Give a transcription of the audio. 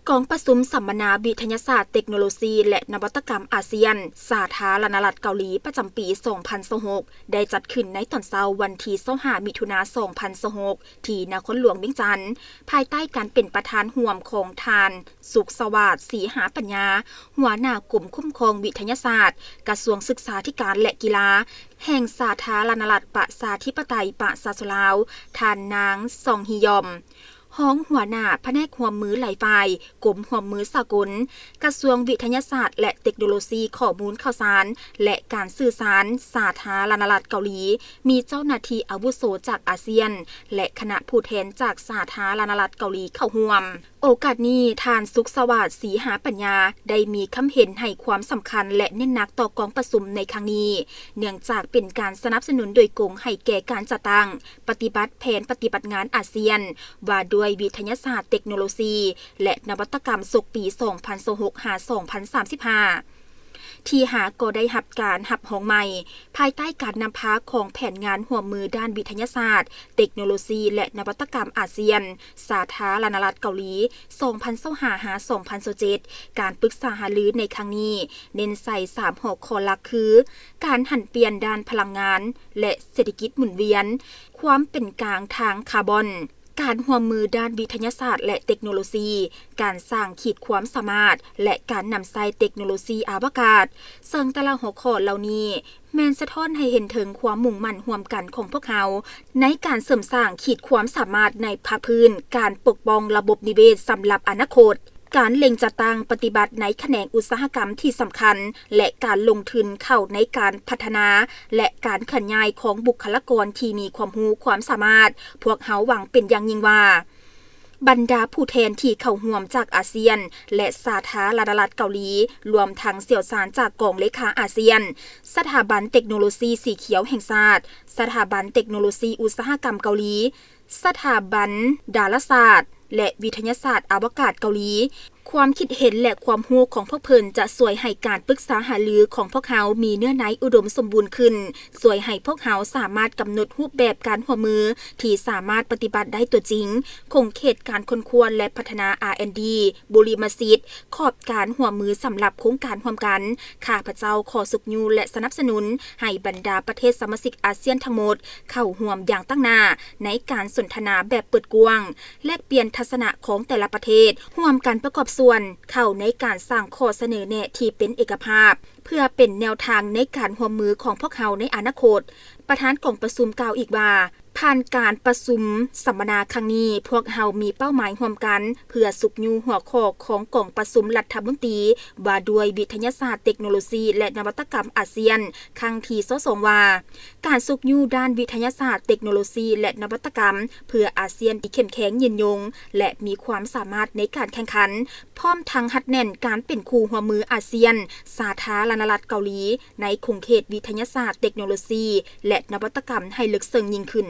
กองประสุมสัมมนาวิทยาศาสตร์เทคโนโลยีและนวัตกรรมอาเซียนสาธารณรัฐเกาหลีประจำปี 2026 ได้จัดขึ้นในตอนเช้าวันที่25มิถุนายน 2026 ที่นครหลวงเวียงจันทน์ภายใต้การเป็นประธานร่วมของทานสุขสวัสดิ์ศรีหาปัญญาหัวหน้ากลุ่มคุ้มครองวิทยาศาสตร์กระทรวงศึกษาธิการและกีฬาแห่งสาธารณรัฐประชาธิปไตยประชาชนลาวท่านนางซองฮียอมห้องหัวหน้าแผนกร่วมมือหลายฝ่ายกรมร่วมมือสากลกระทรวงวิทยาศาสตร์และเทคโนโลยีข้อมูลข่าวสารและการสื่อสารสาธารณรัฐเกาหลีมีเจ้าหน้าที่อาวุโสจากอาเซียนและคณะผู้แทนจากสาธารณรัฐเกาหลีเข้าร่วมโอกาสนี้ท่านสุขสวัสดิ์ศรีหาปัญญาได้มีคำเห็นให้ความสำคัญและเน้นหนักต่อกองประชุมในครั้งนี้เนื่องจากเป็นการสนับสนุนโดยกงให้แก่การจัดตั้งปฏิบัติแผนปฏิบัติงานอาเซียนว่าด้วยวิทยาศาสตร์เทคโนโลยีและนวัตกรรมศกปี 2026-2035ที่หาก็ได้รับการรับห้องใหม่ภายใต้การนำพาของแผนงานร่วมมือด้านวิทยาศาสตร์เทคโนโลยีและนวัตกรรมอาเซียนสาธารณรัฐเกาหลี 2025-2027 การปรึกษาหารือในครั้งนี้เน้นใส่3หัวข้อหลักคือการหันเปลี่ยนด้านพลังงานและเศรษฐกิจหมุนเวียนความเป็นกลางทางคาร์บอนการร่วมมือด้านวิทยาศาสตร์และเทคโนโลยีการสร้างขีดความสามารถและการนำใช้เทคโนโลยีอวกาศซึ่งแต่ละหัวข้อเหล่านี้แม้นสะท้อนให้เห็นถึงความมุ่งมั่นร่วมกันของพวกเขาในการเสริมสร้างขีดความสามารถในภาคพื้นการปกป้องระบบนิเวศสำหรับอนาคตการเล็งจัดตั้งปฏิบัติในแขนงอุตสาหกรรมที่สำคัญและการลงทุนเข้าในการพัฒนาและการขยายของบุคลากรที่มีความรู้ความสามารถพวกเขาหวังเป็นอย่างยิ่งว่าบรรดาผู้แทนที่เข้าร่วมจากอาเซียนและสาธารณรัฐเกาหลีรวมทั้งเสี่ยวสารจากกองเลขาอาเซียนสถาบันเทคโนโลยีสีเขียวแห่งชาติสถาบันเทคโนโลยีอุตสาหกรรมเกาหลีสถาบันดาราศาสตร์และวิทยาศาสตร์อวกาศเกาหลีความคิดเห็นและความรู้ของพวกเพิ่นจะสวยให้การปรึกษาหารือของพวกเขามีเนื้อในอุดมสมบูรณ์ขึ้นสวยให้พวกเขาสามารถกำหนดรูปแบบการร่วมมือที่สามารถปฏิบัติได้ตัวจริงคงเขตการค้นคว้าและพัฒนา R&D บริมาสิทธิ์ขอบการร่วมมือสำหรับโครงการร่วมกันข้าพเจ้าขอสุขยูและสนับสนุนให้บรรดาประเทศสมาชิกอาเซียนทั้งหมดเข้าร่วมอย่างตั้งหน้าในการสนทนาแบบเปิดกว้างแลกเปลี่ยนทัศนะของแต่ละประเทศร่วมกันประกอบส่วนเข้าในการสร้างข้อเสนอแนะที่เป็นเอกภาพเพื่อเป็นแนวทางในการร่วมมือของพวกเขาในอนาคตประธานกองประชุมกล่าวอีกว่าผ่านการประชุมสัมมนาครั้งนี้พวกเฮามีเป้าหมายร่วมกันเพื่อสุขยูหัวข้อของกองประชุมรัฐมนตรีว่าด้วยวิทยาศาสตร์เทคโนโลยีและนวัตกรรมอาเซียนครั้งที่22ว่าการสุขยูด้านวิทยาศาสตร์เทคโนโลยีและนวัตกรรมเพื่ออาเซียนที่เข้มแข็งยืนยงและมีความสามารถในการแข่งขันพร้อมทั้งหัดแน่นการเป็นคู่ร่วมมืออาเซียนสาธารณรัฐเกาหลีในขงเขตวิทยาศาสตร์เทคโนโลยีและนวัตกรรมให้ลึกซึ้งยิ่งขึ้น